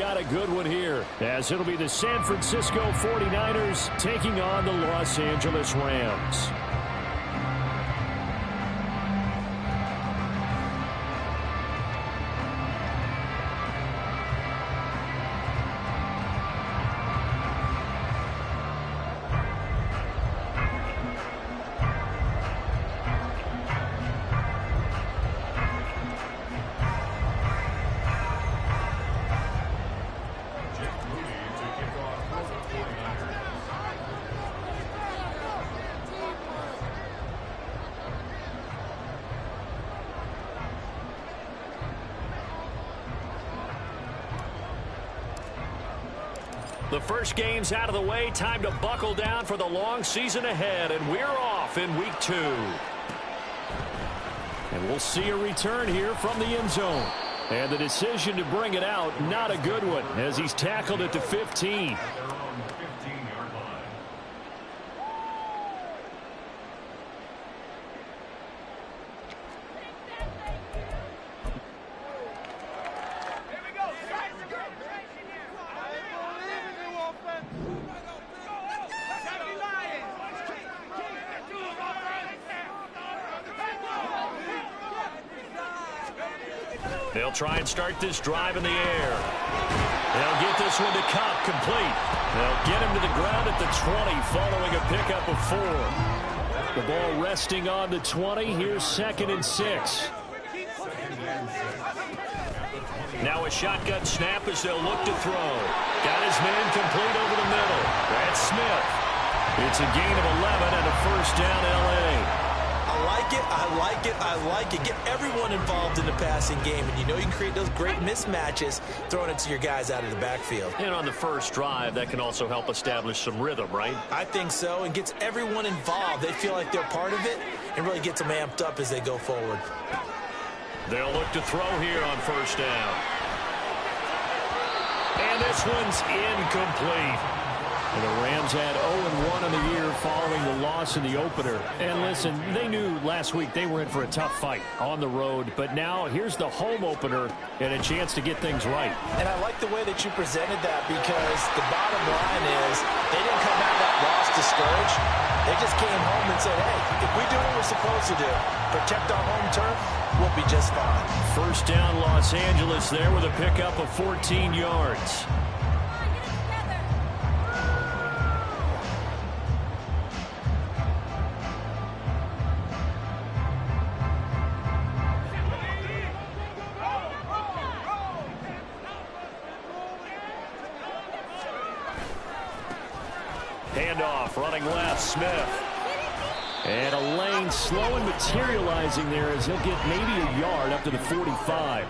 got a good one here, as it'll be the San Francisco 49ers taking on the Los Angeles Rams. The first game's out of the way. Time to buckle down for the long season ahead, and we're off in week 2. And we'll see a return here from the end zone. And the decision to bring it out, not a good one, as he's tackled at the 15. They'll try and start this drive in the air. They'll get this one to Kupp, complete. They'll get him to the ground at the 20 following a pickup of 4. The ball resting on the 20. Here's 2nd and 6. Now a shotgun snap as they'll look to throw. Got his man complete over the middle. That's Smith. It's a gain of 11 and a first down L.A. I like it, I like it, I like it. Get everyone involved in the passing game, and you know you can create those great mismatches throwing it to your guys out of the backfield. And on the first drive, that can also help establish some rhythm, right? I think so, and gets everyone involved. They feel like they're part of it and really gets them amped up as they go forward. They'll look to throw here on first down. And this one's incomplete. And the Rams had 0-1 on the year following the loss in the opener. And listen, they knew last week they were in for a tough fight on the road. But now here's the home opener and a chance to get things right. And I like the way that you presented that, because the bottom line is they didn't come out of that loss discouraged. They just came home and said, hey, if we do what we're supposed to do, protect our home turf, we'll be just fine. First down Los Angeles there with a pickup of 14 yards. Handoff, running left, Smith. And a lane slow and materializing there as he'll get maybe a yard up to the 45.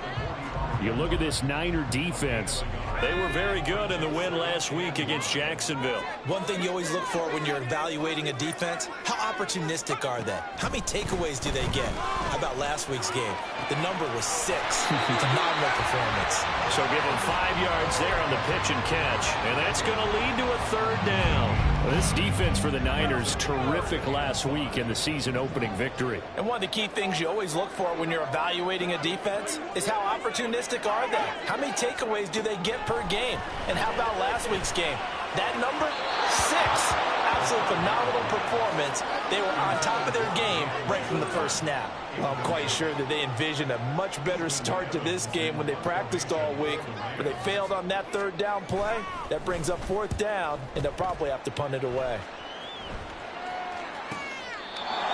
You look at this Niner defense. They were very good in the win last week against Jacksonville. One thing you always look for when you're evaluating a defense, how opportunistic are they? How many takeaways do they get? How about last week's game? The number was 6. Phenomenal performance. So give them 5 yards there on the pitch and catch, and that's going to lead to a third down. Well, this defense for the Niners, terrific last week in the season opening victory. And one of the key things you always look for when you're evaluating a defense is how opportunistic are they? How many takeaways do they get per game? And how about last week's game? That number, 6. Absolute phenomenal performance. They were on top of their game right from the first snap. Well, I'm quite sure that they envisioned a much better start to this game when they practiced all week, but they failed on that third down play. That brings up 4th down, and they'll probably have to punt it away.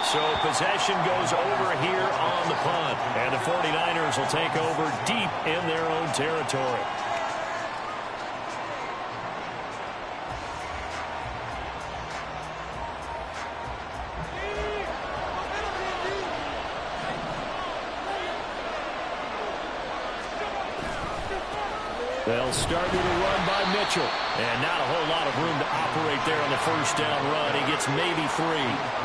So possession goes over here on the punt, and the 49ers will take over deep in their own territory. They'll start with a run by Mitchell. And not a whole lot of room to operate there on the first down run. He gets maybe 3.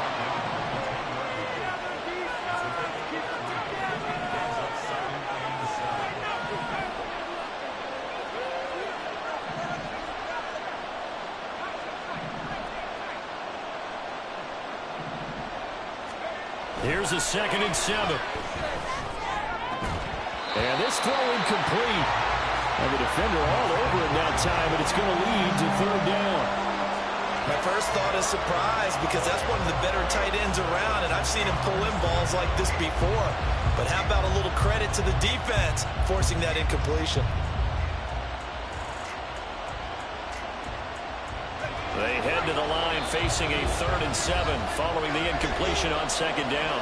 Here's a 2nd and 7. And this throw incomplete. And the defender all over it that time, but it's going to lead to third down. My first thought is surprise because that's one of the better tight ends around, and I've seen him pull in balls like this before. But how about a little credit to the defense forcing that incompletion? They head to the line facing a 3rd and 7 following the incompletion on 2nd down.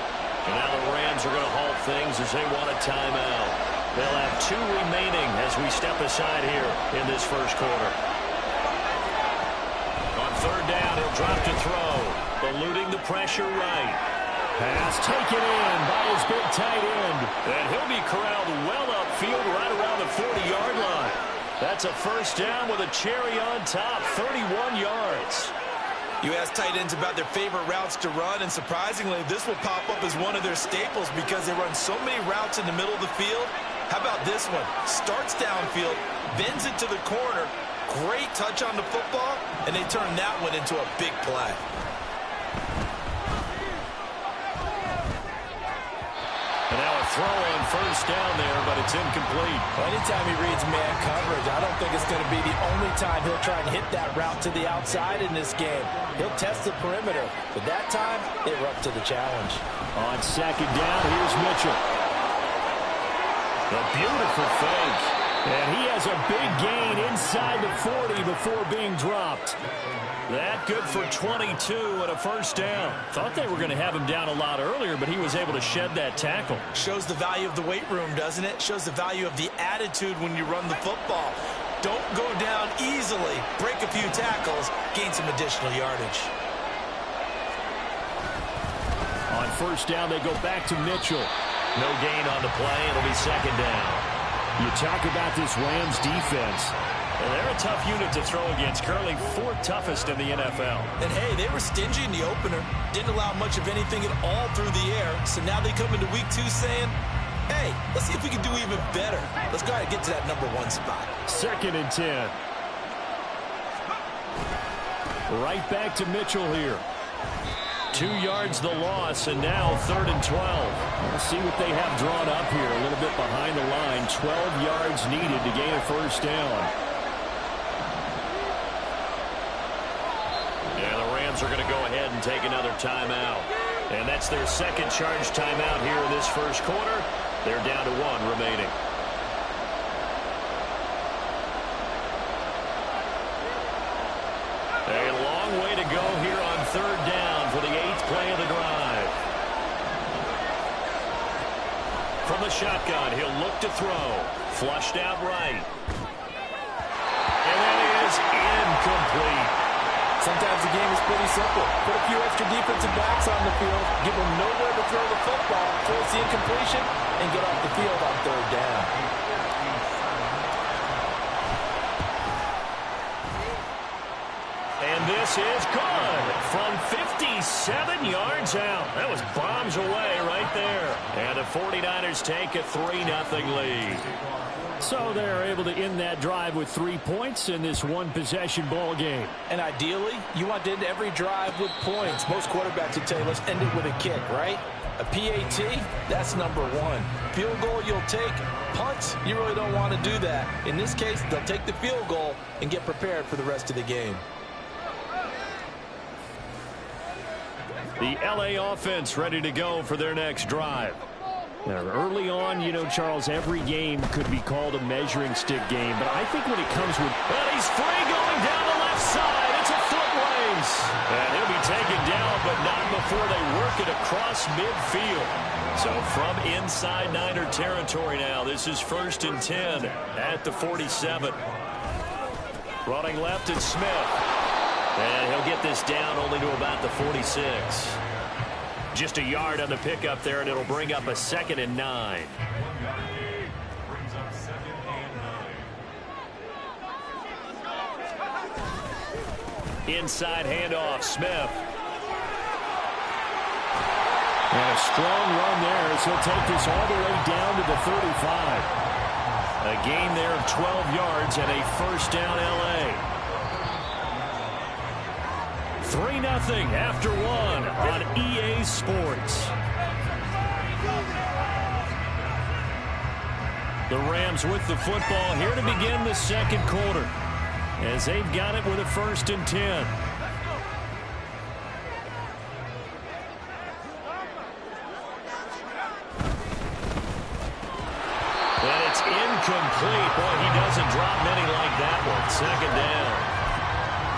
And now the Rams are going to halt things as they want a timeout. They'll have 2 remaining as we step aside here in this first quarter. On 3rd down, he'll drop to throw, eluding the pressure right. Pass taken in by his big tight end. And he'll be corralled well upfield right around the 40-yard line. That's a first down with a cherry on top, 31 yards. You ask tight ends about their favorite routes to run, and surprisingly, this will pop up as one of their staples because they run so many routes in the middle of the field. How about this one? Starts downfield, bends it to the corner, great touch on the football, and they turn that one into a big play. And now a throw on first down there, but it's incomplete. Well, anytime he reads man coverage, I don't think it's going to be the only time he'll try and hit that route to the outside in this game. He'll test the perimeter, but that time, they were up to the challenge. On 2nd down, here's Mitchell. A beautiful fake. And he has a big gain inside the 40 before being dropped. That good for 22 and a first down. Thought they were going to have him down a lot earlier, but he was able to shed that tackle. Shows the value of the weight room, doesn't it? Shows the value of the attitude when you run the football. Don't go down easily. Break a few tackles. Gain some additional yardage. On first down, they go back to Mitchell. No gain on the play. It'll be 2nd down. You talk about this Rams defense. Well, they're a tough unit to throw against, currently 4th toughest in the NFL. And, hey, they were stingy in the opener. Didn't allow much of anything at all through the air. So now they come into week 2 saying, hey, let's see if we can do even better. Let's go ahead and get to that number 1 spot. 2nd and 10. Right back to Mitchell here. 2 yards the loss, and now 3rd and 12. We'll see what they have drawn up here. A little bit behind the line. 12 yards needed to gain a first down. Yeah, the Rams are going to go ahead and take another timeout. And that's their 2nd charge timeout here in this first quarter. They're down to 1 remaining. A long way to go here on 3rd down for the 8th play of the drive. From the shotgun, he'll look to throw. Flushed out right. And that is incomplete. Sometimes the game is pretty simple. Put a few extra defensive backs on the field, give them nowhere to throw the football, force the incompletion, and get off the field on 3rd down. And this is good from 57 yards out. That was bombs away right there. And the 49ers take a 3-0 lead. So they're able to end that drive with 3 points in this one-possession ball game. And ideally, you want to end every drive with points. Most quarterbacks would tell you, let's end it with a kick, right? A PAT, that's number 1. Field goal, you'll take. Punts, you really don't want to do that. In this case, they'll take the field goal and get prepared for the rest of the game. The L.A. offense ready to go for their next drive. Now, early on, you know, Charles, every game could be called a measuring stick game, but I think when it comes with... Well, he's free going down the left side. It's a foot race. And he'll be taken down, but not before they work it across midfield. So from inside Niner territory now, this is 1st and 10 at the 47. Running left is Smith. And he'll get this down only to about the 46. Just a yard on the pickup there, and it'll bring up a 2nd and 9. Inside handoff, Smith. And a strong run there as he'll take this all the way down to the 35. A gain there of 12 yards and a first down L.A. 3-0 after 1 on EA Sports. The Rams with the football here to begin the second quarter, as they've got it with a 1st and 10. And it's incomplete. Boy, he doesn't drop many like that one. 2nd down.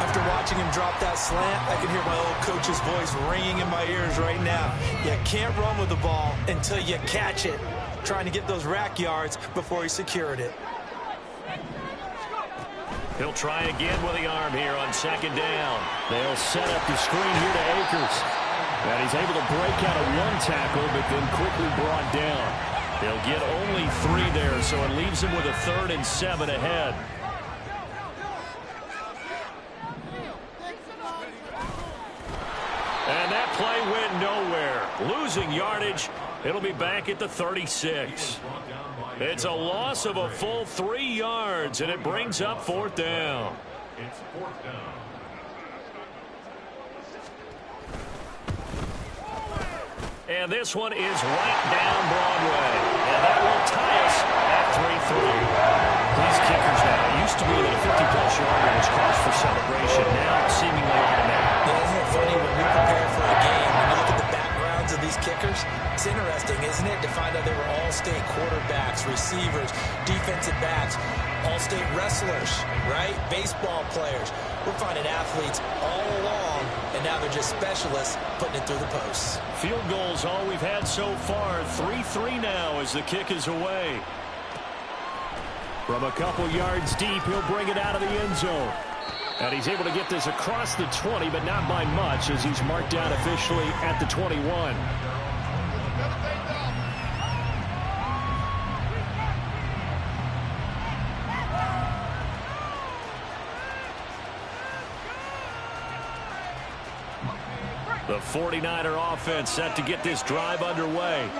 After watching him drop that slant, I can hear my old coach's voice ringing in my ears right now. You can't run with the ball until you catch it. Trying to get those rack yards before he secured it. He'll try again with the arm here on 2nd down. They'll set up the screen here to Akers. And he's able to break out of one tackle, but then quickly brought down. They'll get only 3 there, so it leaves him with a 3rd and 7 ahead. And that play went nowhere. Losing yardage. It'll be back at the 36. It's a loss of a full 3 yards, and it brings up 4th down. It's 4th down. And this one is right down Broadway. And that will tie us at 3-3. These kickers now, it used to be that a 50-plus yarder was cause for celebration. Now seemingly automatic. Yeah, isn't it funny when we prepare for a game, when you look at the backgrounds of these kickers? It's interesting, isn't it, to find out they were all-state quarterbacks, receivers, defensive backs, all-state wrestlers, right? Baseball players. We're finding athletes all along, and now they're just specialists putting it through the posts. Field goals all we've had so far. 3-3 now as the kick is away. From a couple yards deep, he'll bring it out of the end zone. And he's able to get this across the 20, but not by much, as he's marked down officially at the 21. The 49er offense set to get this drive underway.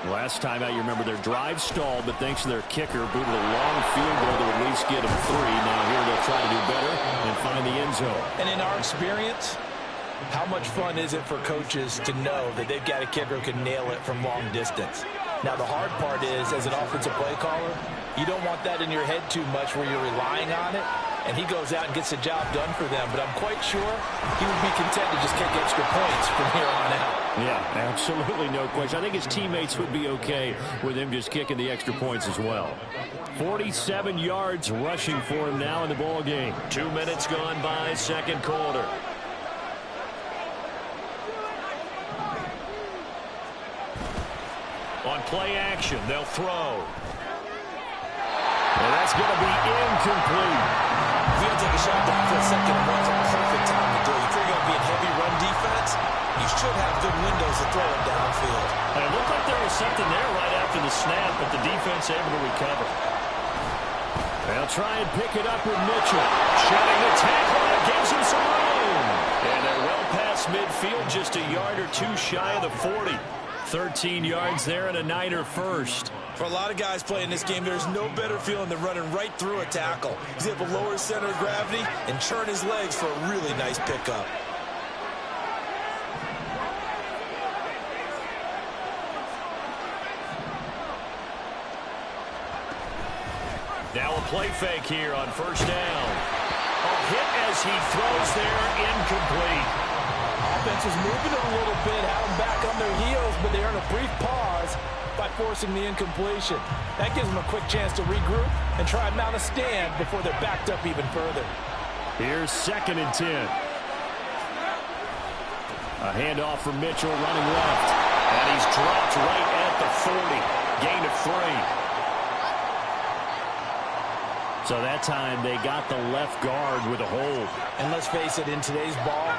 Last time out, you remember their drive stalled, but thanks to their kicker, booted a long field goal to at least get them 3. Now here they'll try to do better and find the end zone. And in our experience, how much fun is it for coaches to know that they've got a kicker who can nail it from long distance? Now, the hard part is, as an offensive play caller, you don't want that in your head too much where you're relying on it, and he goes out and gets the job done for them. But I'm quite sure he would be content to just kick extra points from here on out. Yeah, absolutely no question. I think his teammates would be okay with him just kicking the extra points as well. 47 yards rushing for him now in the ball game. 2 minutes gone by, second quarter. On play action, they'll throw. And that's going to be incomplete. If you don't take a shot down for a second, it's a perfect time to do it. If you're going to be in heavy run defense, you should have good windows to throw it downfield. And it looked like there was something there right after the snap, but the defense able to recover. They'll try and pick it up with Mitchell. Shedding the tackle, and it gives him some room. And they're well past midfield, just a yard or two shy of the 40. 13 yards there and a Niner first. For a lot of guys playing this game, there's no better feeling than running right through a tackle. He's able to lower his center of gravity and churn his legs for a really nice pickup. Now a play fake here on first down. A hit as he throws there, incomplete. Offense was moving it a little bit, had them back on their heels, but they earn a brief pause by forcing the incompletion. That gives them a quick chance to regroup and try and mount a stand before they're backed up even further. Here's 2nd and 10. A handoff from Mitchell running left. And he's dropped right at the 40. Gain of 3. So that time they got the left guard with a hold. And let's face it, in today's ball,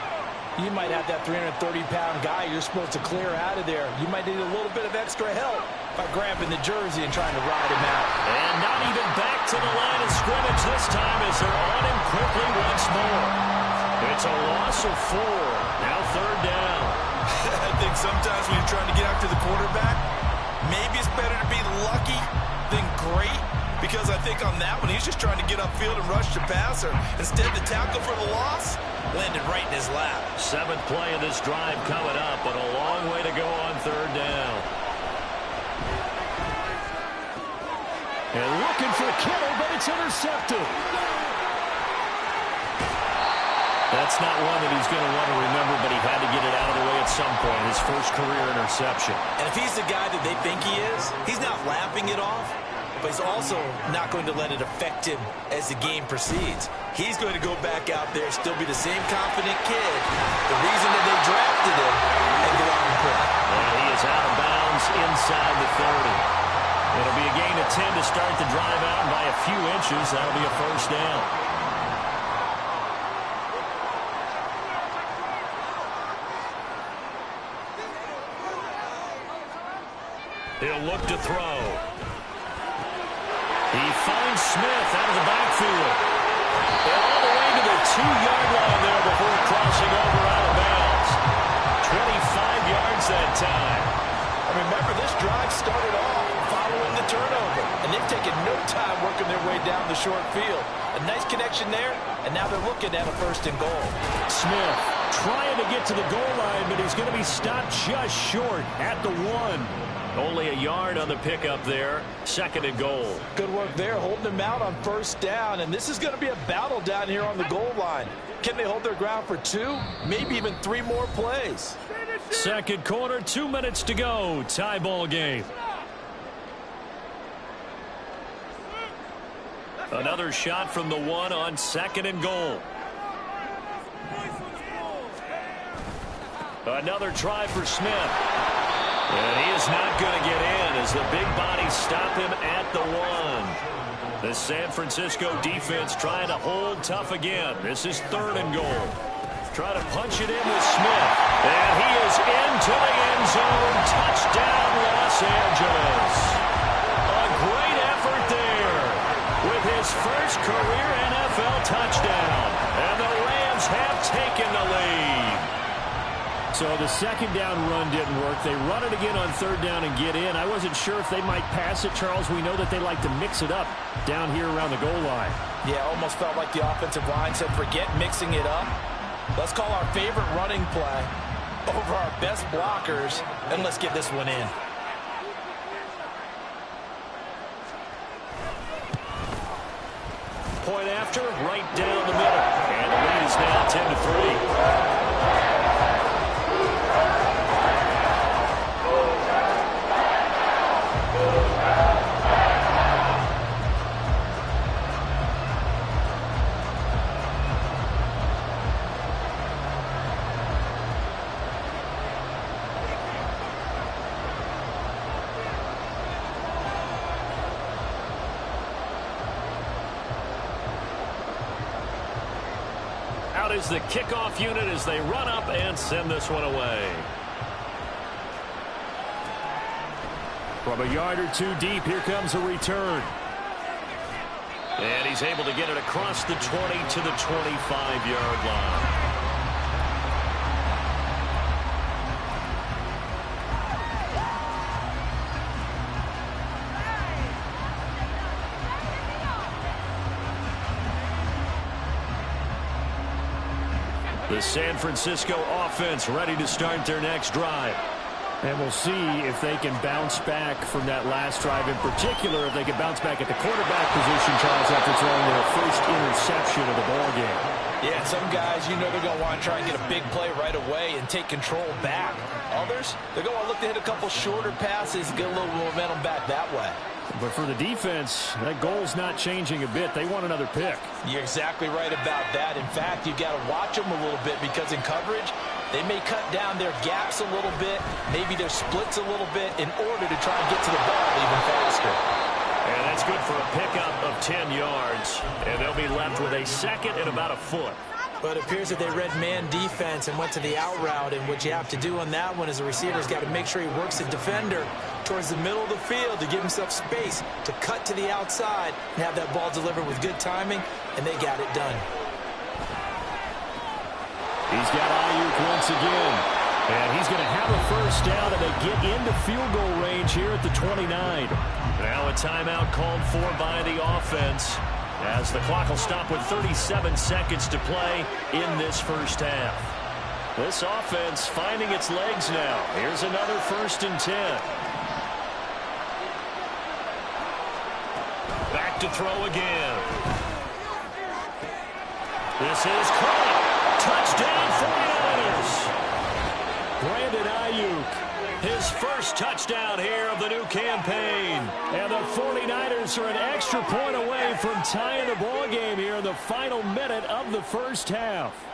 you might have that 330-pound guy you're supposed to clear out of there. You might need a little bit of extra help by grabbing the jersey and trying to ride him out. And not even back to the line of scrimmage this time as they're on him quickly once more. It's a loss of 4. Now 3rd down. I think sometimes when you're trying to get after the quarterback, maybe it's better to be lucky than great. Because I think on that one, he's just trying to get upfield and rush the passer. Instead, the tackle for the loss landed right in his lap. 7th play of this drive coming up, but a long way to go on 3rd down. And looking for Kittle, but it's intercepted. That's not one that he's going to want to remember, but he had to get it out of the way at some point. His first career interception. And if he's the guy that they think he is, he's not laughing it off, but he's also not going to let it affect him as the game proceeds. He's going to go back out there, still be the same confident kid, the reason that they drafted him, and go out and play. And he is out of bounds inside the 30. It'll be a gain of 10 to start the drive out, and by a few inches, that'll be a first down. He'll look to throw. He finds Smith out of the backfield. And all the way to the 2-yard line there before crossing over out of bounds. 25 yards that time. And remember, this drive started off following the turnover. And they've taken no time working their way down the short field. A nice connection there, and now they're looking at a first and goal. Smith trying to get to the goal line, but he's going to be stopped just short at the 1. Only a yard on the pickup there. Second and goal. Good work there, holding them out on first down. And this is going to be a battle down here on the goal line. Can they hold their ground for 2, maybe even 3 more plays? Second quarter, 2 minutes to go. Tie ball game. Another shot from the 1 on second and goal. Another try for Smith. And he is not going to get in as the big bodies stop him at the 1. The San Francisco defense trying to hold tough again. This is third and goal. Try to punch it in with Smith. And he is into the end zone. Touchdown, Los Angeles. A great effort there with his first career NFL touchdown. And the Rams have taken the lead. So the second down run didn't work. They run it again on third down and get in. I wasn't sure if they might pass it, Charles. We know that they like to mix it up down here around the goal line. Yeah, almost felt like the offensive line said, forget mixing it up. Let's call our favorite running play over our best blockers, and let's get this one in. Point after, right down the middle. And the lead is now 10-3. Out is the kickoff unit as they run up and send this one away. From a yard or 2 deep, here comes a return. And he's able to get it across the 20 to the 25-yard line. The San Francisco offense ready to start their next drive. And we'll see if they can bounce back from that last drive. In particular, if they can bounce back at the quarterback position, Charles, after throwing their first interception of the ballgame. Yeah, some guys, you know they're going to want to try and get a big play right away and take control back. Others, they're going to look to hit a couple shorter passes, get a little momentum back that way. But for the defense, that goal's not changing a bit. They want another pick. You're exactly right about that. In fact, you've got to watch them a little bit because in coverage, they may cut down their gaps a little bit, maybe their splits a little bit in order to try and get to the ball even faster. And that's good for a pickup of 10 yards. And they'll be left with a second and about a foot. But it appears that they read man defense and went to the out route. And what you have to do on that one is the receiver's got to make sure he works the defender towards the middle of the field to give himself space to cut to the outside and have that ball delivered with good timing, and they got it done. He's got Ayuk once again. And he's going to have a first down, and they get into field goal range here at the 29. Now a timeout called for by the offense, as the clock will stop with 37 seconds to play in this first half. This offense finding its legs now. Here's another 1st and 10. look to throw again. This is caught. Touchdown 49ers. Brandon Ayuk, his first touchdown here of the new campaign. And the 49ers are an extra point away from tying the ball game here in the final minute of the first half.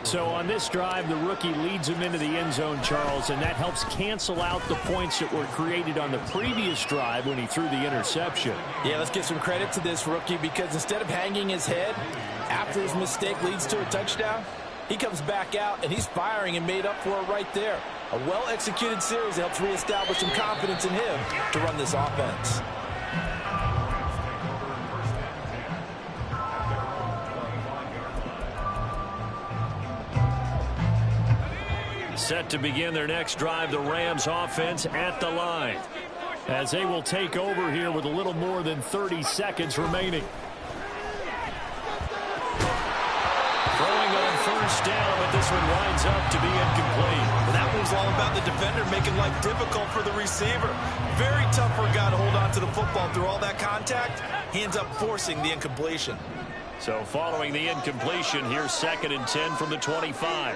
So on this drive, the rookie leads him into the end zone, Charles, and that helps cancel out the points that were created on the previous drive when he threw the interception. Yeah, let's give some credit to this rookie, because instead of hanging his head after his mistake leads to a touchdown, he comes back out and he's firing and made up for it right there. A well-executed series that helps reestablish some confidence in him to run this offense. Set to begin their next drive, the Rams offense at the line, as they will take over here with a little more than 30 seconds remaining. Throwing on first down, but this one winds up to be incomplete. Well, that move's all about the defender making life difficult for the receiver. Very tough for a guy to hold on to the football through all that contact. He ends up forcing the incompletion. So following the incompletion, here's 2nd and 10 from the 25.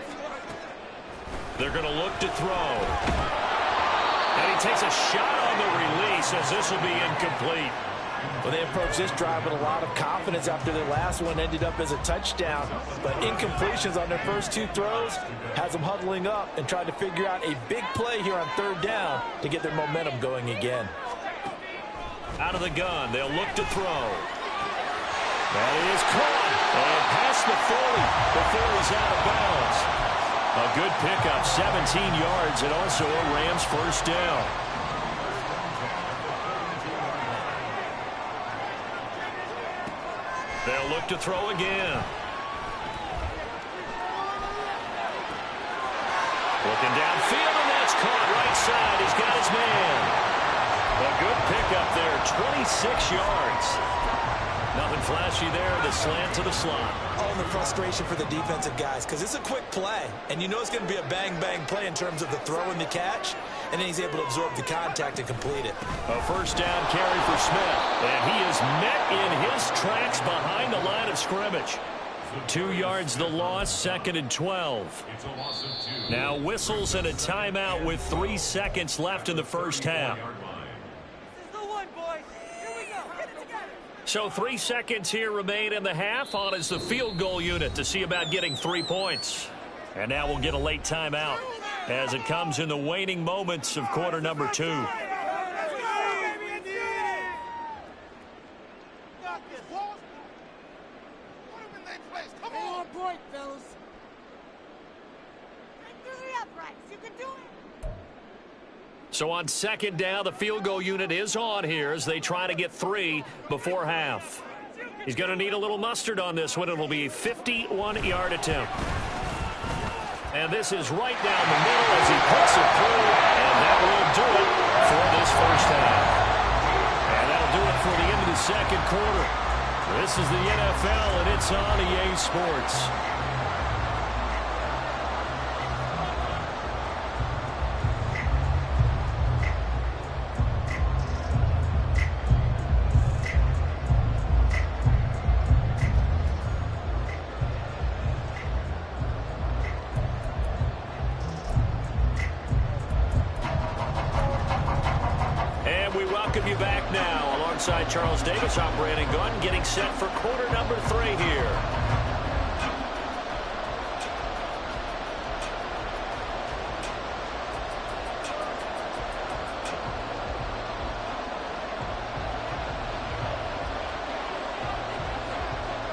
They're going to look to throw. And he takes a shot on the release, as this will be incomplete. Well, they approached this drive with a lot of confidence after their last one ended up as a touchdown. But incompletions on their first 2 throws has them huddling up and trying to figure out a big play here on 3rd down to get their momentum going again. Out of the gun, they'll look to throw. That is caught. And past the 40 before he's out of bounds. A good pickup, 17 yards, and also a Rams first down. They'll look to throw again. Looking downfield, and that's caught right side. He's got his man. A good pickup there, 26 yards. Nothing flashy there, the slant to the slot. Oh, and the frustration for the defensive guys, because it's a quick play, and you know it's going to be a bang-bang play in terms of the throw and the catch, and then he's able to absorb the contact and complete it. A first down carry for Smith, and he is met in his tracks behind the line of scrimmage. 2 yards the loss, 2nd and 12. Now whistles and a timeout with 3 seconds left in the first half. So 3 seconds here remain in the half. On is the field goal unit to see about getting 3 points. And now we'll get a late timeout as it comes in the waning moments of quarter number 2. So on 2nd down, the field goal unit is on here as they try to get 3 before half. He's going to need a little mustard on this one. It'll be a 51-yard attempt. And this is right down the middle as he puts it through, and that will do it for this first half. And that'll do it for the end of the 2nd quarter. This is the NFL, and it's on EA Sports. Alongside Charles Davis, I'm Brandon Gunn, getting set for quarter number 3 here.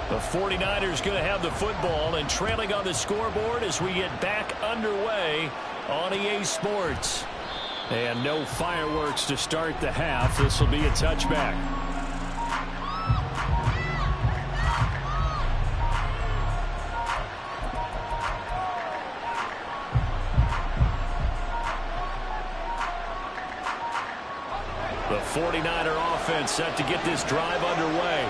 The 49ers going to have the football and trailing on the scoreboard as we get back underway on EA Sports. And no fireworks to start the half. This will be a touchback. The 49er offense set to get this drive underway.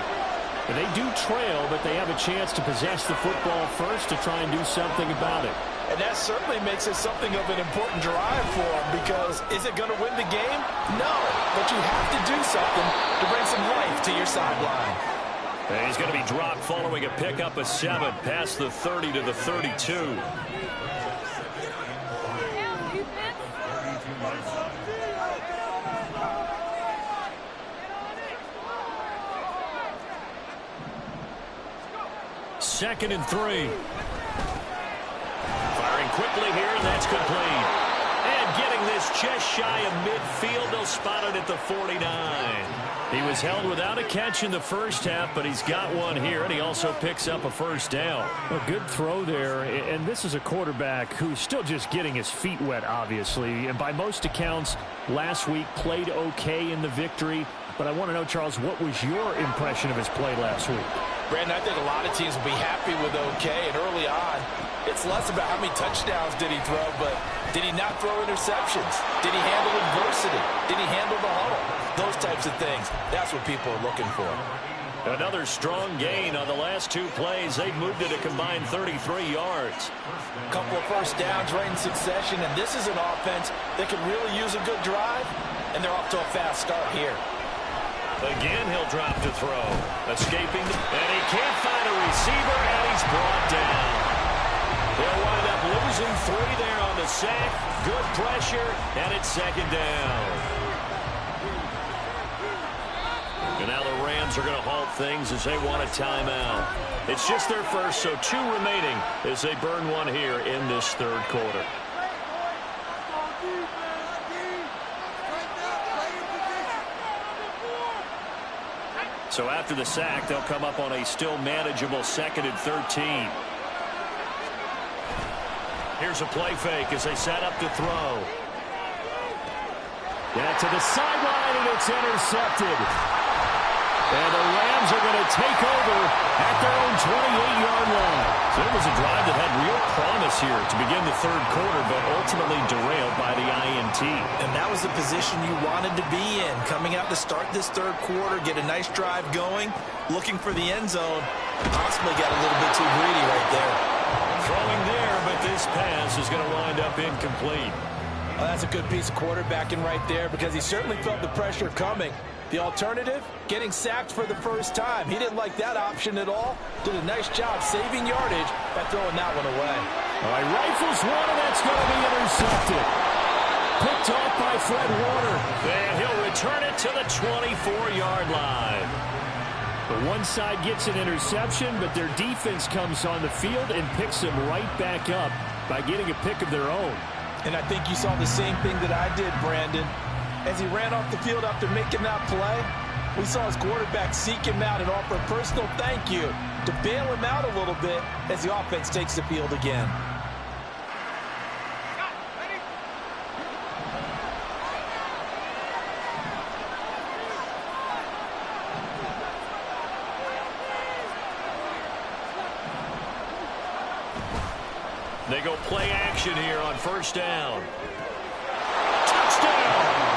And they do trail, but they have a chance to possess the football first to try and do something about it. And that certainly makes it something of an important drive for him, because is it going to win the game? No, but you have to do something to bring some life to your sideline. And he's going to be dropped following a pickup of 7 past the 30 to the 32. Second and 3. Firing quickly here, and that's complete. And getting this just shy of midfield, they'll spot it at the 49. He was held without a catch in the first half, but he's got one here, and he also picks up a first down. A good throw there, and this is a quarterback who's still just getting his feet wet, obviously. And by most accounts, last week played okay in the victory. But I want to know, Charles, what was your impression of his play last week? Brandon, I think a lot of teams will be happy with okay, and early on, it's less about how many touchdowns did he throw, but did he not throw interceptions? Did he handle adversity? Did he handle the huddle? Those types of things. That's what people are looking for. Another strong gain on the last 2 plays. They've moved it a combined 33 yards. A couple of first downs right in succession, and this is an offense that can really use a good drive, and they're off to a fast start here. Again, he'll drop to throw. Escaping, and he can't find a receiver, and he's brought down. They'll wind up losing 3 there on the sack. Good pressure, and it's second down. And now the Rams are going to halt things as they want a timeout. It's just their first, so 2 remaining as they burn one here in this third quarter. So after the sack, they'll come up on a still manageable 2nd and 13. Here's a play fake as they set up to throw. Yeah, to the sideline, and it's intercepted. And the Rams are going to take over at their own 28-yard line. So it was a drive that had real promise here to begin the third quarter, but ultimately derailed by the INT. And that was the position you wanted to be in, coming out to start this third quarter, get a nice drive going, looking for the end zone. Possibly got a little bit too greedy right there. Throwing there, but this pass is going to wind up incomplete. Well, that's a good piece of quarterbacking right there, because he certainly felt the pressure coming. The alternative, getting sacked for the first time. He didn't like that option at all. Did a nice job saving yardage by throwing that one away. All right, rifles one, and that's going to be intercepted. Picked off by Fred Warner. And he'll return it to the 24-yard line. The one side gets an interception, but their defense comes on the field and picks them right back up by getting a pick of their own. And I think you saw the same thing that I did, Brandon. As he ran off the field after making that play, we saw his quarterback seek him out and offer a personal thank you to bail him out a little bit as the offense takes the field again. They go play action here on first down. Touchdown!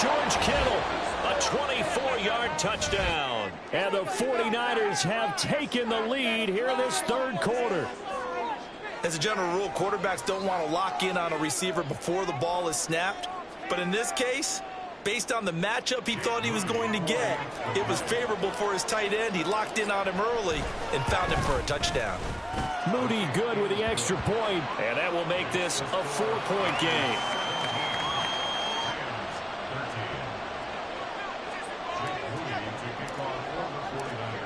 George Kittle, a 24-yard touchdown. And the 49ers have taken the lead here in this third quarter. As a general rule, quarterbacks don't want to lock in on a receiver before the ball is snapped. But in this case, based on the matchup he thought he was going to get, it was favorable for his tight end. He locked in on him early and found him for a touchdown. Moody good with the extra point. And that will make this a 4-point game.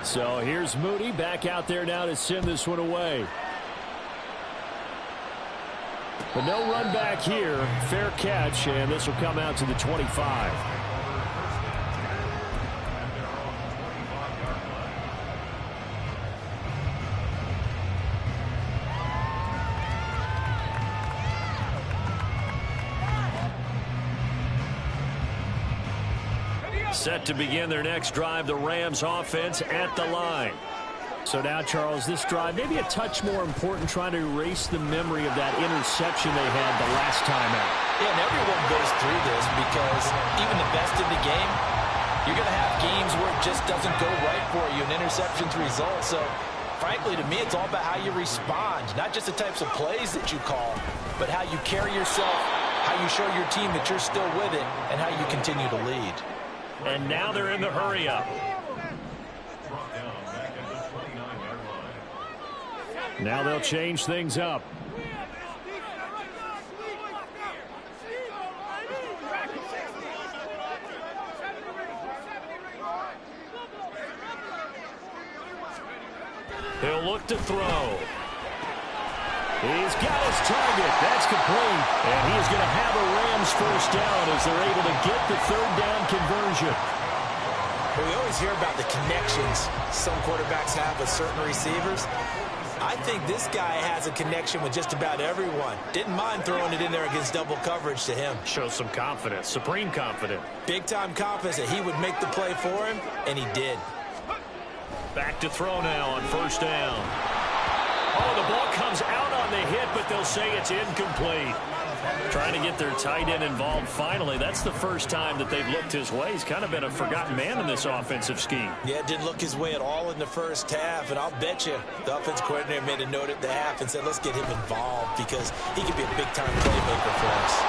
So here's Moody back out there now to send this one away. But no run back here. Fair catch, and this will come out to the 25. Set to begin their next drive, the Rams offense at the line. So now, Charles, this drive maybe a touch more important, trying to erase the memory of that interception they had the last time out. Yeah, and everyone goes through this, because even the best in the game, you're going to have games where it just doesn't go right for you, and interceptions result. So frankly, to me, it's all about how you respond, not just the types of plays that you call, but how you carry yourself, how you show your team that you're still with it, and how you continue to lead. And now they're in the hurry-up. Now they'll change things up. He'll look to throw. He's got his target. That's complete. And he is going to have a Rams first down as they're able to get the third down conversion. Well, we always hear about the connections some quarterbacks have with certain receivers. I think this guy has a connection with just about everyone. Didn't mind throwing it in there against double coverage to him. Shows some confidence, supreme confidence. Big-time confidence that he would make the play for him, and he did. Back to throw now on first down. Oh, the ball comes out on the hit, but they'll say it's incomplete. Trying to get their tight end involved finally. That's the first time that they've looked his way. He's kind of been a forgotten man in this offensive scheme. Yeah, didn't look his way at all in the first half, and I'll bet you the offense coordinator made a note at the half and said, let's get him involved because he could be a big-time playmaker for us.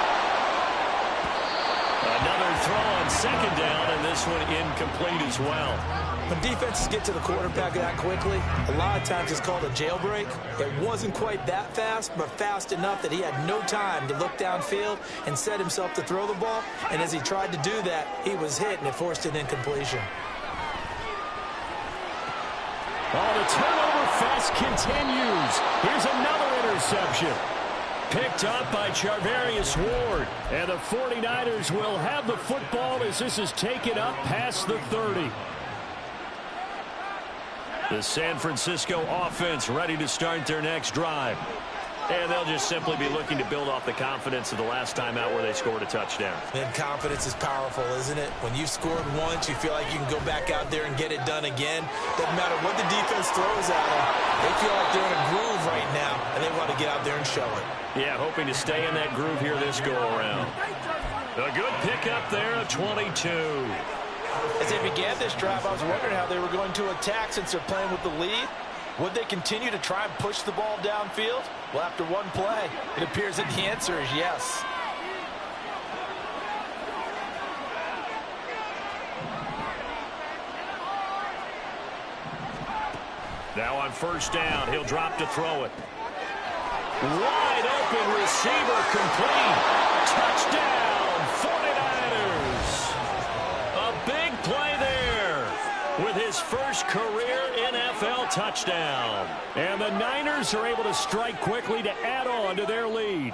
Another throw on second down, and this one incomplete as well. When defenses get to the quarterback that quickly, a lot of times it's called a jailbreak. It wasn't quite that fast, but fast enough that he had no time to look downfield and set himself to throw the ball. And as he tried to do that, he was hit, and it forced an incompletion. Oh, the turnover fest continues. Here's another interception. Picked up by Charvarius Ward. And the 49ers will have the football as this is taken up past the 30. The San Francisco offense ready to start their next drive. And they'll just simply be looking to build off the confidence of the last time out where they scored a touchdown. And confidence is powerful, isn't it? When you've scored once, you feel like you can go back out there and get it done again. Doesn't matter what the defense throws at them. They feel like they're in a groove right now, and they want to get out there and show it. Yeah, hoping to stay in that groove here this go-around. A good pickup there of 22. As they began this drive, I was wondering how they were going to attack since they're playing with the lead. Would they continue to try and push the ball downfield? Well, after one play, it appears that the answer is yes. Now on first down, he'll drop to throw it. Wide open receiver complete. Touchdown, 49ers. A big play there with his first career NFL touchdown. And the Niners are able to strike quickly to add on to their lead.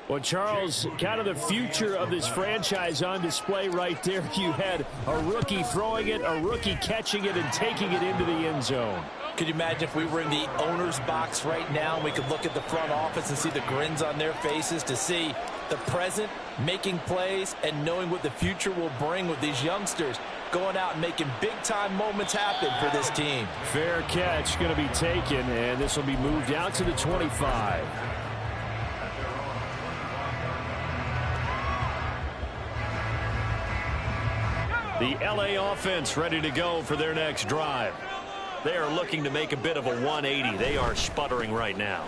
Well, Charles, kind of the future of this franchise on display right there. You had a rookie throwing it, a rookie catching it, and taking it into the end zone. Could you imagine if we were in the owner's box right now and we could look at the front office and see the grins on their faces to see the present making plays and knowing what the future will bring with these youngsters going out and making big-time moments happen for this team. Fair catch going to be taken, and this will be moved out to the 25. The LA offense ready to go for their next drive. They are looking to make a bit of a 180. They are sputtering right now.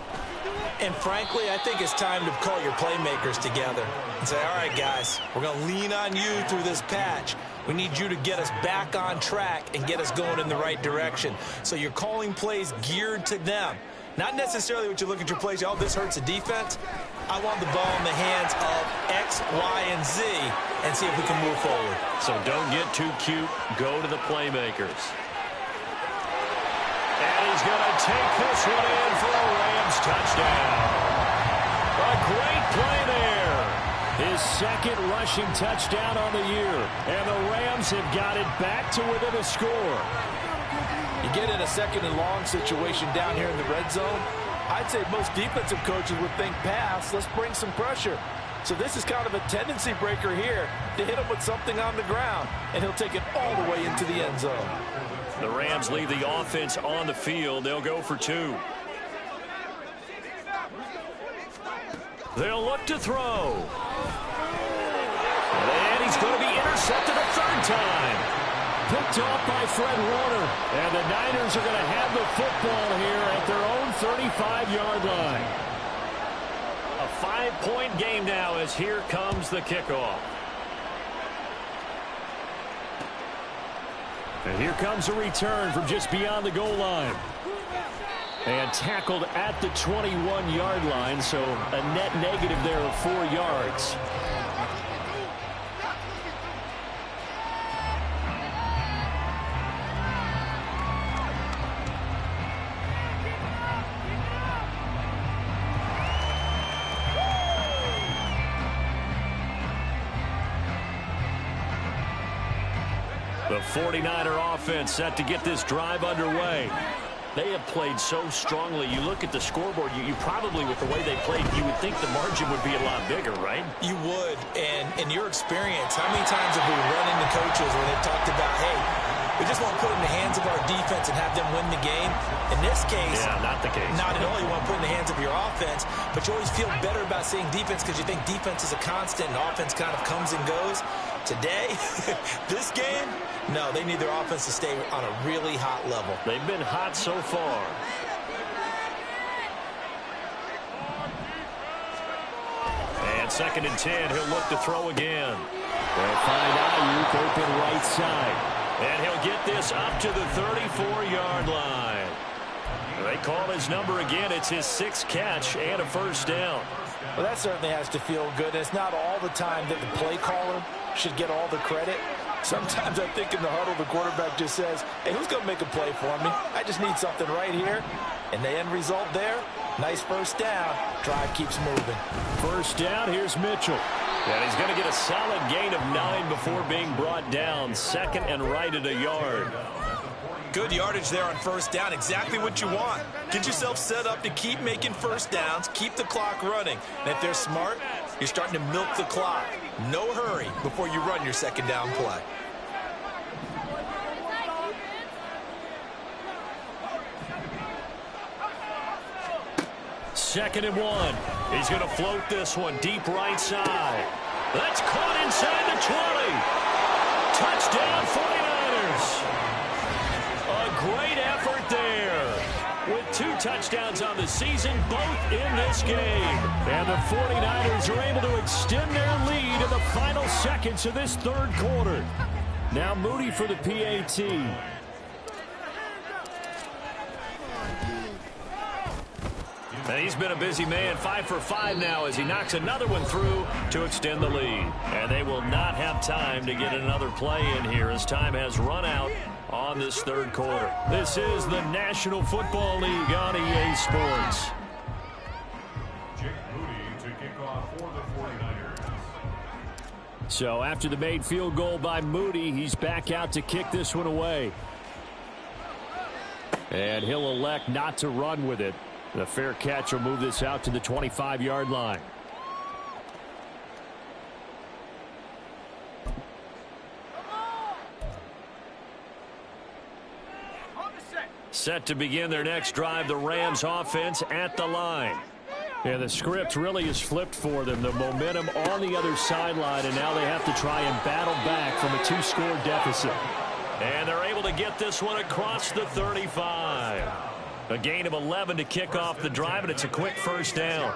And frankly, I think it's time to call your playmakers together and say, all right, guys, we're going to lean on you through this patch. We need you to get us back on track and get us going in the right direction. So you're calling plays geared to them. Not necessarily what you look at your plays, oh, this hurts the defense. I want the ball in the hands of X, Y, and Z and see if we can move forward. So don't get too cute. Go to the playmakers. And he's going to take this one in for a Rams touchdown. A great play there. His second rushing touchdown on the year. And the Rams have got it back to within a score. You get in a second and long situation down here in the red zone, I'd say most defensive coaches would think pass, let's bring some pressure. So this is kind of a tendency breaker here to hit him with something on the ground, and he'll take it all the way into the end zone. The Rams leave the offense on the field. They'll go for two. They'll look to throw. And he's going to be intercepted a third time. picked off by Fred Warner. And the Niners are going to have the football here at their own 35-yard line. A 5-point game now as here comes the kickoff. And here comes a return from just beyond the goal line. And tackled at the 21-yard line, so a net negative there of 4 yards. The 49er offense set to get this drive underway. They have played so strongly. You look at the scoreboard, you probably, with the way they played, you would think the margin would be a lot bigger, right? You would. And in your experience, how many times have we run into coaches where they've talked about, hey, we just want to put it in the hands of our defense and have them win the game? In this case, yeah, not the case. Not at all. You want to put it in the hands of your offense, but you always feel better about saying defense because you think defense is a constant and offense kind of comes and goes. Today, this game, no, they need their offense to stay on a really hot level. They've been hot so far. And 2nd and 10, he'll look to throw again. They'll find Ayuk open right side. And he'll get this up to the 34-yard line. They call his number again. It's his 6th catch and a first down. Well, that certainly has to feel good. It's not all the time that the play caller should get all the credit. Sometimes I think in the huddle, the quarterback just says, hey, who's going to make a play for me? I just need something right here. And the end result there, nice first down. Drive keeps moving. First down, here's Mitchell. And he's going to get a solid gain of 9 before being brought down. 2nd and right at a yard. Good yardage there on first down. Exactly what you want. Get yourself set up to keep making first downs, keep the clock running. And if they're smart, you're starting to milk the clock. No hurry before you run your 2nd down play. Second and 1. He's going to float this one deep right side. That's caught inside the 20. Touchdown 49ers. A great effort there. With 2 touchdowns on the season, both in this game. And the 49ers are able to extend their lead in the final seconds of this 3rd quarter. Now Moody for the PAT. And he's been a busy man, 5 for 5 now as he knocks another one through to extend the lead. And they will not have time to get another play in here as time has run out on this 3rd quarter. This is the National Football League on EA Sports. Jake Moody to kick off for the 49ers. So after the made field goal by Moody, he's back out to kick this one away. And he'll elect not to run with it. The fair catch will move this out to the 25-yard line. Set to begin their next drive, the Rams offense at the line. And the script really is flipped for them. The momentum on the other sideline, and now they have to try and battle back from a 2-score deficit. And they're able to get this one across the 35. A gain of 11 to kick off the drive, and it's a quick first down.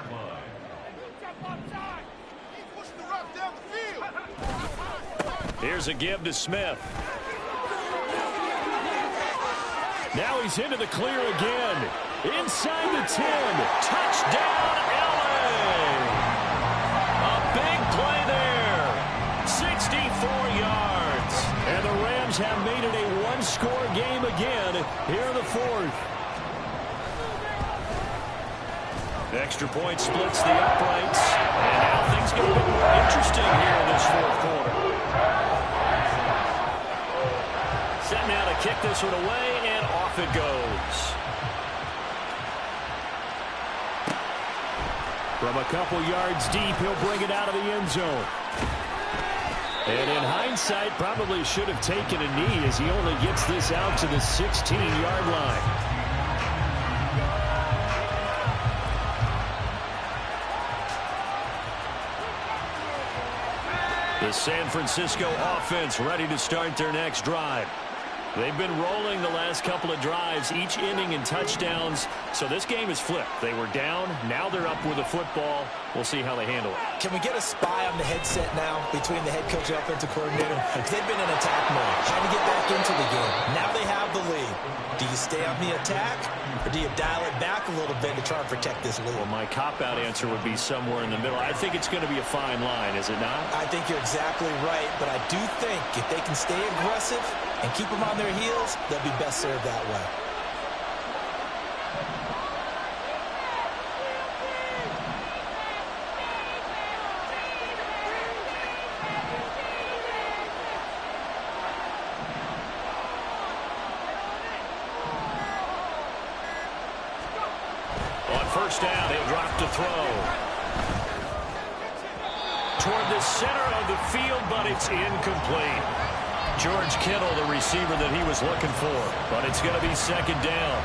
Here's a give to Smith. Now he's into the clear again. Inside the 10. Touchdown, LA! A big play there. 64 yards. And the Rams have made it a 1-score game again here in the 4th. The extra point splits the uprights. And now things get a bit more interesting here in this 4th quarter. Set now to kick this one away, and off it goes. From a couple yards deep, he'll bring it out of the end zone. And in hindsight, probably should have taken a knee as he only gets this out to the 16-yard line. The San Francisco offense ready to start their next drive. They've been rolling the last couple of drives, each ending in touchdowns. So this game is flipped. They were down. Now they're up with the football. We'll see how they handle it. Can we get a spy on the headset now between the head coach and offensive coordinator? They've been in attack mode, trying to get back into the game. Now they have the lead. Do you stay on the attack, or do you dial it back a little bit to try and protect this lead? Well, my cop-out answer would be somewhere in the middle. I think it's going to be a fine line, is it not? I think you're exactly right, but I do think if they can stay aggressive and keep them on their heels, they'll be best served that way. On first down, he'll drop to throw. Toward the center of the field, but it's incomplete. George Kittle, the receiver that he was looking for, but it's going to be second down.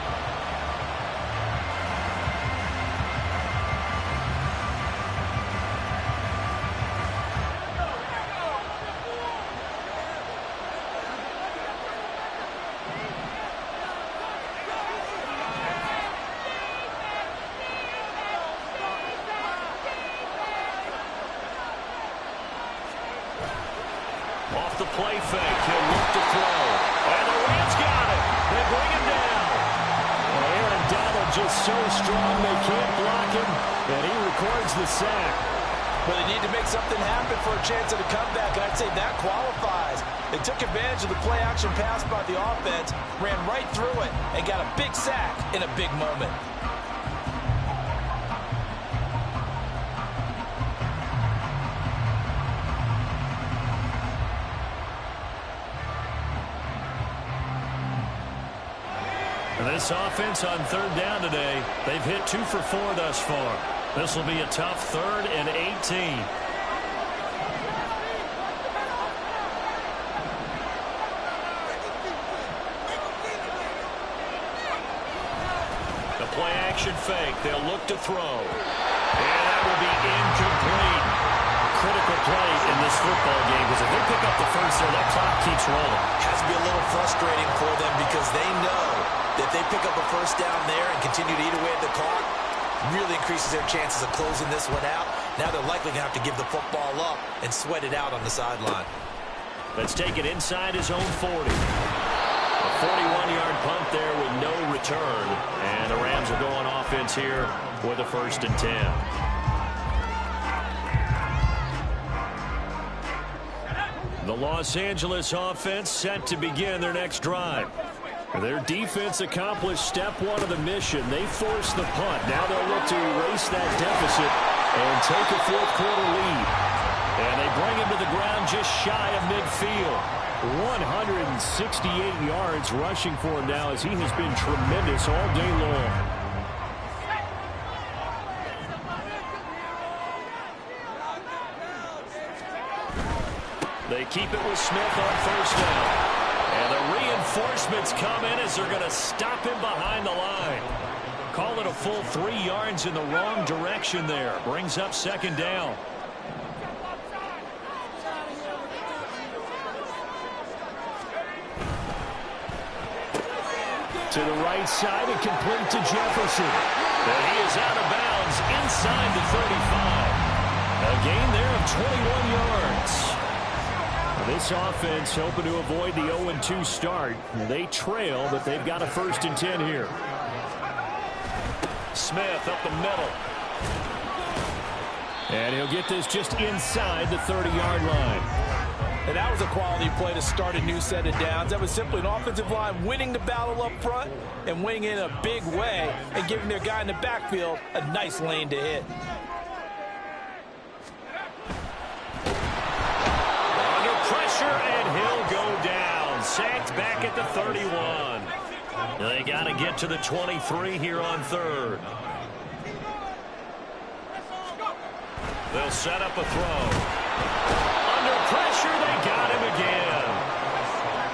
Off the play fake, he'll look to throw. And the Rams got it. They bring him down. And Aaron Donald just so strong they can't block him, and he records the sack. Well, they need to make something happen for a chance at a comeback, and I'd say that qualifies. They took advantage of the play-action pass by the offense, ran right through it, and got a big sack in a big moment. This offense on third down today, they've hit 2 for 4 thus far. This will be a tough 3rd and 18. The play action fake. They'll look to throw. And that will be incomplete. Critical play in this football game because if they pick up the first there, that clock keeps rolling. Has to be a little frustrating for them because they know that if they pick up a first down there and continue to eat away at the clock, really increases their chances of closing this one out. Now they're likely going to have to give the football up and sweat it out on the sideline. Let's take it inside his own 40. A 41-yard punt there with no return. And the Rams will go on offense here with a 1st and 10. The Los Angeles offense set to begin their next drive. Their defense accomplished step 1 of the mission. They forced the punt. Now they'll look to erase that deficit and take a 4th quarter lead. And they bring him to the ground just shy of midfield. 168 yards rushing for him now as he has been tremendous all day long. They keep it with Smith on first down. And the reinforcements come in as they're going to stop him behind the line. Call it a full 3 yards in the wrong direction there. Brings up second down. To the right side and complete to Jefferson. And he is out of bounds inside the 35. A gain there of 21 yards. This offense hoping to avoid the 0-2 start. They trail, but they've got a 1st and 10 here. Smith up the middle. And he'll get this just inside the 30-yard line. And that was a quality play to start a new set of downs. That was simply an offensive line winning the battle up front and winning in a big way and giving their guy in the backfield a nice lane to hit. And he'll go down. Sacked back at the 31. They got to get to the 23 here on 3rd. They'll set up a throw. Under pressure, they got him again.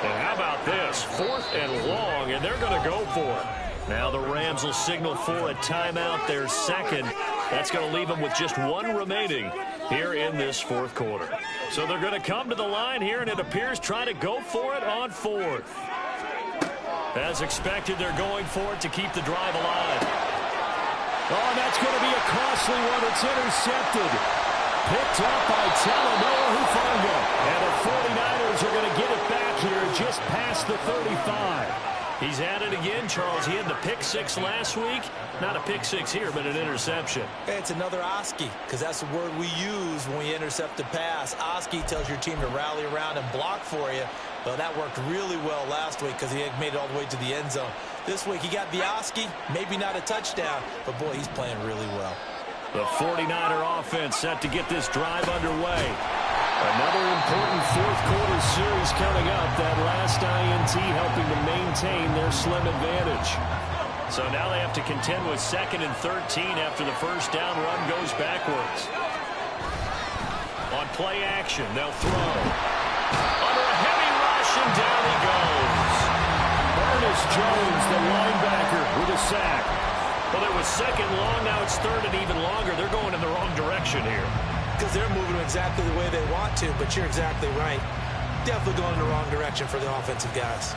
And how about this? 4th and long, and they're going to go for it. Now the Rams will signal for a timeout, their 2nd. That's going to leave them with just one remaining here in this fourth quarter. So they're going to come to the line here, and it appears trying to go for it on fourth. As expected, they're going for it to keep the drive alive. Oh, and that's going to be a costly one. It's intercepted. Picked up by Talanoa Hufanga. And the 49ers are going to get it back here just past the 35. He's at it again, Charles. He had the pick six last week. Not a pick six here, but an interception. It's another Oski, because that's the word we use when we intercept a pass. Oski tells your team to rally around and block for you. Well, that worked really well last week because he had made it all the way to the end zone. This week he got the Oski, maybe not a touchdown, but boy, he's playing really well. The 49er offense set to get this drive underway. Another important fourth quarter series coming up. That last INT helping to maintain their slim advantage. So now they have to contend with 2nd and 13 after the first down run goes backwards. On play action, they'll throw. Under a heavy rush, and down he goes. Ernest Jones, the linebacker, with a sack. Well, it was 2nd long, now it's 3rd and even longer. They're going in the wrong direction here. Because they're moving exactly the way they want to, but you're exactly right. Definitely going in the wrong direction for the offensive guys.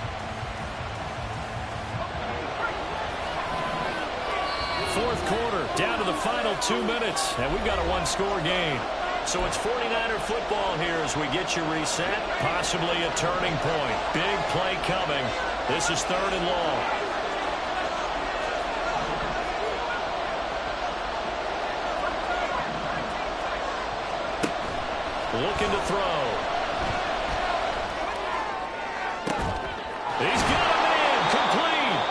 Fourth quarter, down to the final 2 minutes, and we've got a one-score game. So it's 49er football here as we get you reset. Possibly a turning point. Big play coming. This is 3rd and long. Looking to throw. He's got a man complete.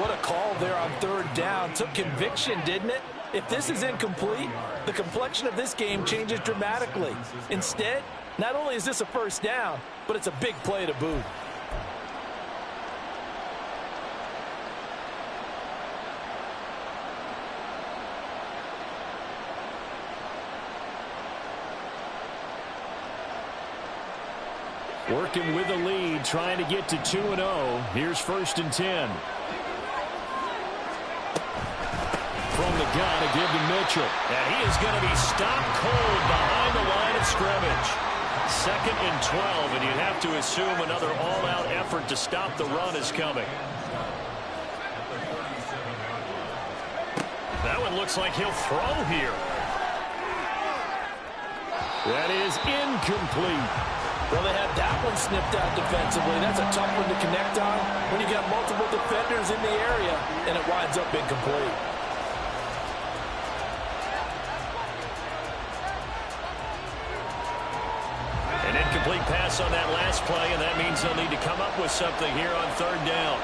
What a call there on 3rd down. Took conviction, didn't it? If this is incomplete, the complexion of this game changes dramatically. Instead, not only is this a first down, but it's a big play to boot. Working with the lead, trying to get to 2-0. Here's 1st and 10. From the gun, a give to Mitchell. And he is going to be stopped cold behind the line of scrimmage. 2nd and 12, and you have to assume another all-out effort to stop the run is coming. That one looks like he'll throw here. That is incomplete. Well, they had that one snipped out defensively. That's a tough one to connect on when you got multiple defenders in the area, and it winds up incomplete. An incomplete pass on that last play, and that means they'll need to come up with something here on 3rd down.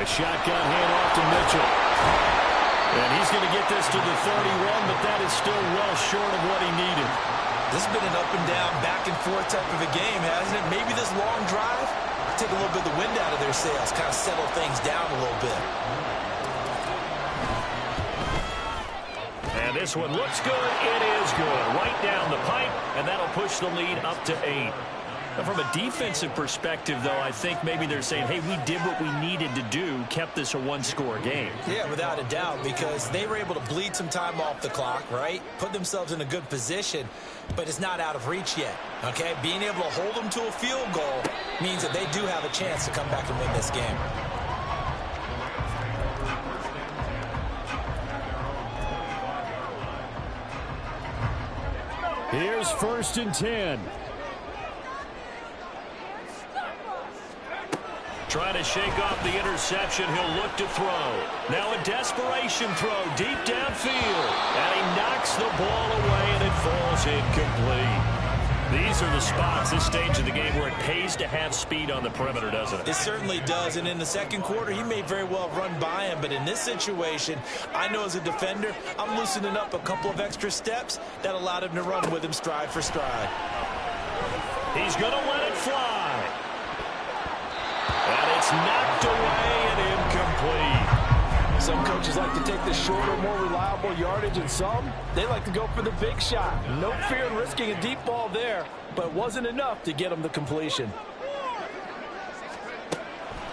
A shotgun handoff to Mitchell. And he's going to get this to the 31, but that is still well short of what he needed. This has been an up and down, back and forth type of a game, hasn't it? Maybe this long drive, take a little bit of the wind out of their sails, kind of settle things down a little bit. And this one looks good. It is good. Right down the pipe, and that'll push the lead up to 8. Now, from a defensive perspective, though, I think maybe they're saying, hey, we did what we needed to do, kept this a one-score game. Yeah, without a doubt, because they were able to bleed some time off the clock, right? Put themselves in a good position, but it's not out of reach yet, okay? Being able to hold them to a field goal means that they do have a chance to come back and win this game. Here's 1st and 10. Trying to shake off the interception. He'll look to throw. Now a desperation throw deep downfield. And he knocks the ball away, and it falls incomplete. These are the spots, this stage of the game, where it pays to have speed on the perimeter, doesn't it? It certainly does, and in the 2nd quarter, he may very well run by him, but in this situation, I know as a defender, I'm loosening up a couple of extra steps that allowed him to run with him stride for stride. He's going to let it fly. And it's knocked away and incomplete. Some coaches like to take the shorter, more reliable yardage, and some, they like to go for the big shot. No fear in risking a deep ball there, but it wasn't enough to get him the completion.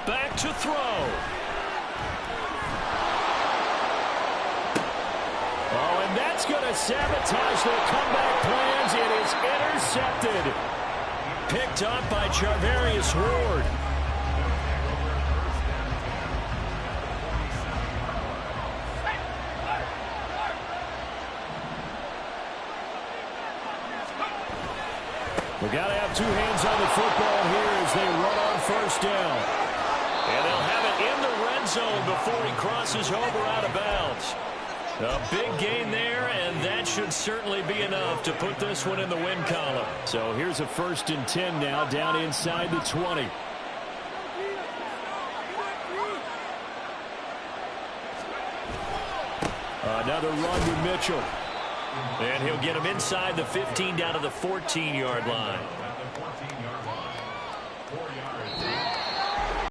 Back to throw. Oh, and that's going to sabotage their comeback plans. It is intercepted. Picked up by Charvarius Ward. We got to have two hands on the football here as they run on first down. And they'll have it in the red zone before he crosses over out of bounds. A big gain there, and that should certainly be enough to put this one in the win column. So here's a 1st and 10 now, down inside the 20. Another run with Mitchell. And he'll get him inside the 15 down to the 14-yard line.